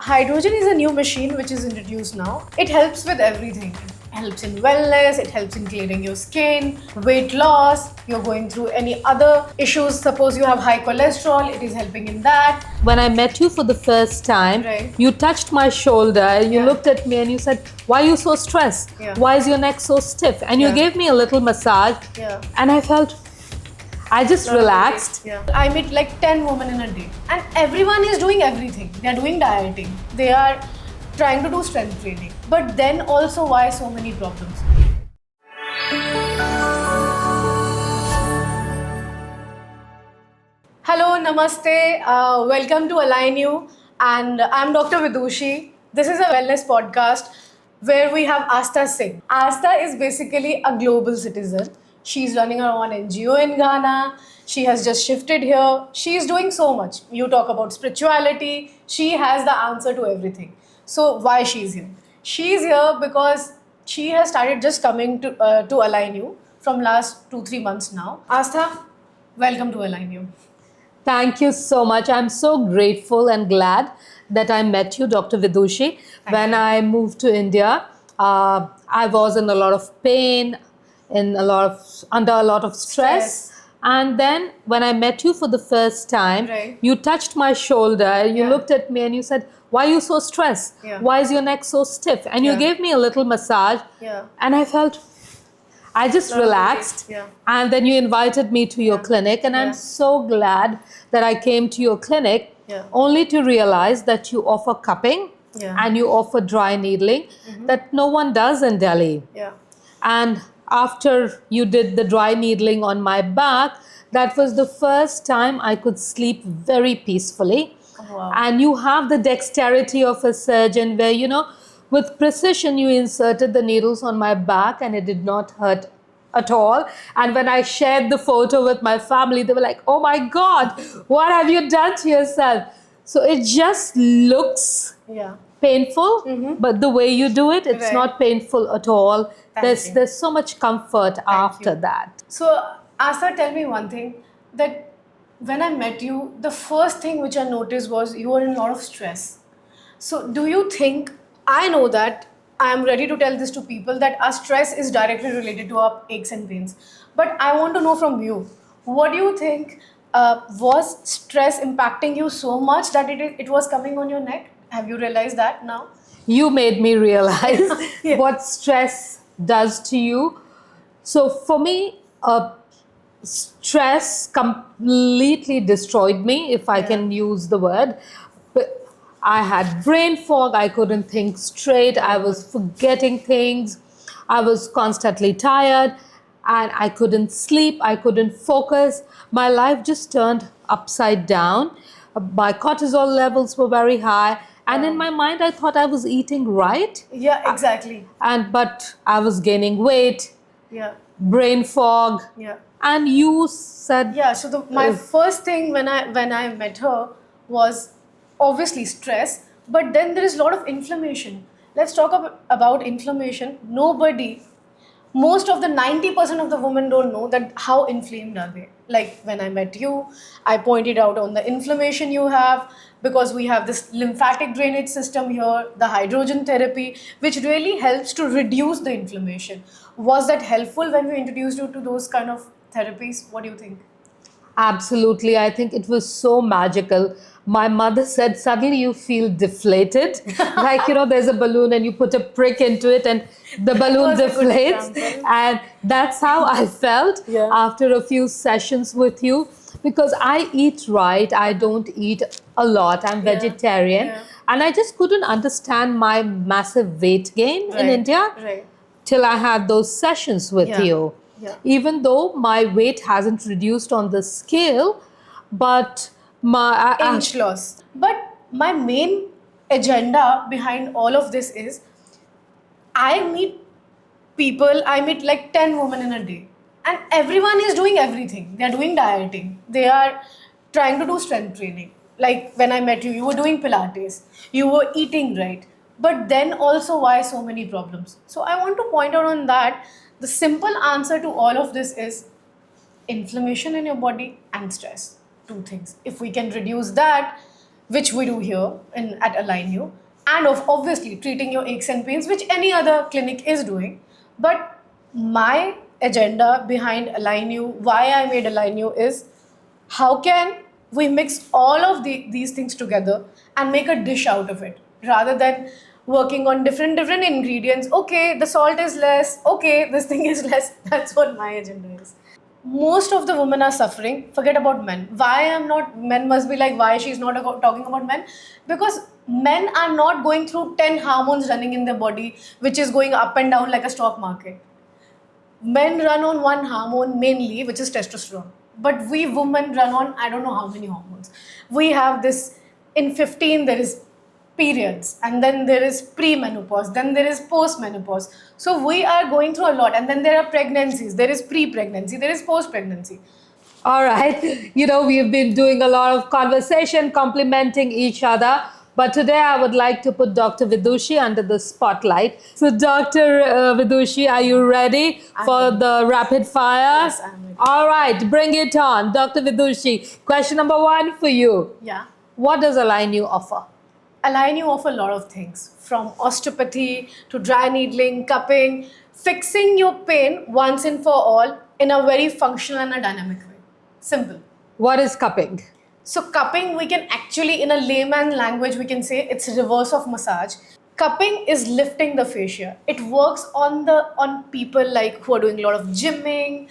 Hydrogen is a new machine which is introduced now. It helps with everything. It helps in wellness, it helps in clearing your skin, weight loss, you're going through any other issues. Suppose you have high cholesterol, it is helping in that. When I met you for the first time, Right. you touched my shoulder and you Yeah. looked at me and you said, "Why are you so stressed? Yeah. Why is your neck so stiff?" And you Yeah. gave me a little massage. Yeah. And I felt, I just relaxed. Yeah. I meet like 10 women in a day, and everyone is doing everything. They are doing dieting, they are trying to do strength training. But then also, why so many problems? Hello, namaste. Welcome to Align You, and I'm Dr. Vidushi. This is a wellness podcast where we have Asta Singh. Asta is basically a global citizen. She's running her own NGO in Ghana. She has just shifted here. She is doing so much. You talk about spirituality. She has the answer to everything. So why she's here? She's here because she has started just coming to Align You from last 2-3 months now. Asta, welcome to Align You. Thank you so much. I'm so grateful and glad that I met you, Dr. Vidushi. When I moved to India, I was in a lot of pain, under a lot of stress. And then when I met you for the first time, Right. you touched my shoulder, you Yeah. looked at me and you said, "Why are you so stressed? Yeah. Why is your neck so stiff?" And you Yeah. gave me a little massage. Yeah. And I felt, I just relaxed. Yeah. And then you invited me to your Yeah. clinic, and Yeah. I'm so glad that I came to your clinic Yeah. only to realize that you offer cupping Yeah. and you offer dry needling that no one does in Delhi. Yeah. And after you did the dry needling on my back, that was the first time I could sleep very peacefully. Wow. And you have the dexterity of a surgeon where, with precision, you inserted the needles on my back and it did not hurt at all. And when I shared the photo with my family, they were like, "Oh my God, what have you done to yourself?" So it just looks Yeah. painful, but the way you do it, it's Right. not painful at all. Thank you. There's so much comfort after you. that. So, Asta, tell me one thing, that when I met you, the first thing which I noticed was you were in a lot of stress. So, do you think, I know that I am ready to tell this to people that our stress is directly related to our aches and pains. But I want to know from you, what do you think? Was stress impacting you so much that it was coming on your neck? Have you realized that now? You made me realize Yeah. what stress does to you. So for me, stress completely destroyed me, if I Yeah. can use the word. But I had brain fog. I couldn't think straight. I was forgetting things. I was constantly tired and I couldn't sleep. I couldn't focus. My life just turned upside down. My cortisol levels were very high. And in my mind, I thought I was eating right. Yeah, exactly. But I was gaining weight, Yeah. brain fog. Yeah. And you said, Yeah, so my first thing when I met her was obviously stress, but then there is a lot of inflammation. Let's talk about inflammation. Most of the 90% of the women don't know that how inflamed are they. Like when I met you, I pointed out on the inflammation you have, because we have this lymphatic drainage system here, the hydrogen therapy, which really helps to reduce the inflammation. Was that helpful when we introduced you to those kind of therapies? What do you think? absolutely. I think it was so magical. My mother said, suddenly you feel deflated. Like, there's a balloon and you put a prick into it and the balloon was a good deflates. example. And that's how I felt Yeah. after a few sessions with you. Because I eat right, I don't eat a lot, I'm vegetarian. Yeah. And I just couldn't understand my massive weight gain in Right, India right. till I had those sessions with Yeah, you. yeah. Even though my weight hasn't reduced on the scale, but Inch loss. But my main agenda behind all of this is, I meet like 10 women in a day, and everyone is doing everything. They are doing dieting, they are trying to do strength training. Like when I met you, you were doing Pilates, you were eating right. But then also, why so many problems? So I want to point out on that the simple answer to all of this is inflammation in your body and stress. Two things. If we can reduce that, which we do here at Align You, and of obviously treating your aches and pains, which any other clinic is doing. But my agenda behind Align You, why I made Align You, is how can we mix all of these things together and make a dish out of it, rather than working on different ingredients. Okay, the salt is less. Okay, this thing is less. That's what my agenda is. Most of the women are suffering. Forget about men. Why I'm not, men must be like, why she's not talking about men? Because men are not going through 10 hormones running in their body, which is going up and down like a stock market. Men run on one hormone mainly, which is testosterone. But we women run on, I don't know how many hormones. We have this, in 15, there is periods, and then there is pre-menopause, then there is post-menopause. So we are going through a lot, and then there are pregnancies, there is pre-pregnancy, there is post-pregnancy. All right. We've been doing a lot of conversation, complimenting each other. But today I would like to put Dr. Vidushi under the spotlight. So, Dr. Vidushi, are you ready for the rapid fire? Yes, I'm ready. All right, bring it on. Dr. Vidushi, question number 1 for you. Yeah. What does Align You offer? Align You offer a lot of things, from osteopathy to dry needling, cupping, fixing your pain once and for all in a very functional and a dynamic way. Simple. What is cupping? So cupping, we can actually, in a layman language, we can say it's reverse of massage. Cupping is lifting the fascia. It works on people like who are doing a lot of gymming,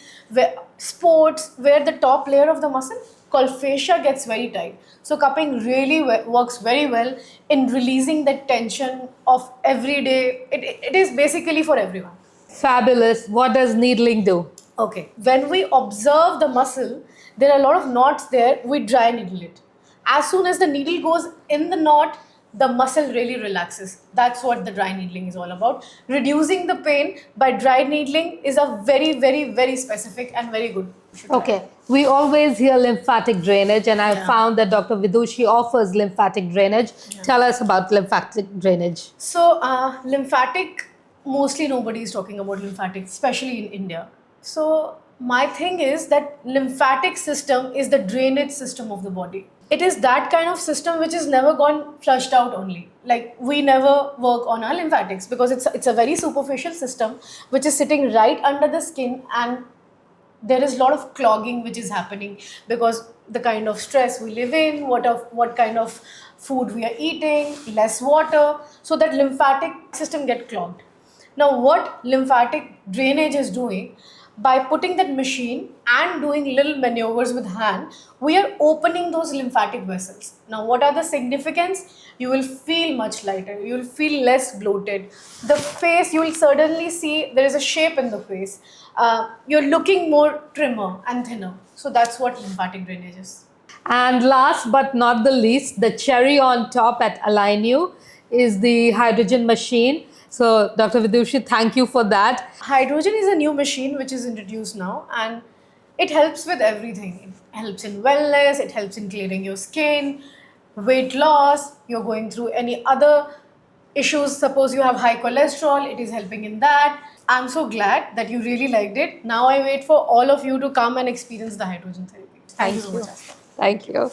sports, where the top layer of the muscle called fascia gets very tight. So cupping really works very well in releasing that tension of every day. It is basically for everyone. Fabulous. What does needling do? Okay, when we observe the muscle, there are a lot of knots there, we dry needle it. As soon as the needle goes in the knot, the muscle really relaxes. That's what the dry needling is all about. Reducing the pain by dry needling is a very specific and very good. Okay, we always hear lymphatic drainage, and I found that Dr. Vidushi offers lymphatic drainage. Tell us about lymphatic drainage. So, lymphatic, mostly nobody is talking about lymphatic, especially in India. So, my thing is that lymphatic system is the drainage system of the body. It is that kind of system which is never gone flushed out only. Like, we never work on our lymphatics because it's a very superficial system which is sitting right under the skin, and there is a lot of clogging which is happening because the kind of stress we live in, what kind of food we are eating, less water, so that lymphatic system get clogged. Now, what lymphatic drainage is doing, by putting that machine and doing little maneuvers with hand, we are opening those lymphatic vessels. Now, what are the significance? You will feel much lighter. You will feel less bloated. The face, you will certainly see there is a shape in the face. You're looking more trimmer and thinner. So that's what lymphatic drainage is. And last but not the least, the cherry on top at Align You is the hydrogen machine. So, Dr. Vidushi, thank you for that. Hydrogen is a new machine which is introduced now, and it helps with everything. It helps in wellness, it helps in clearing your skin, weight loss, you're going through any other issues. Suppose you have high cholesterol, it is helping in that. I'm so glad that you really liked it. Now I wait for all of you to come and experience the hydrogen therapy. Thank you so much, Asta. Thank you.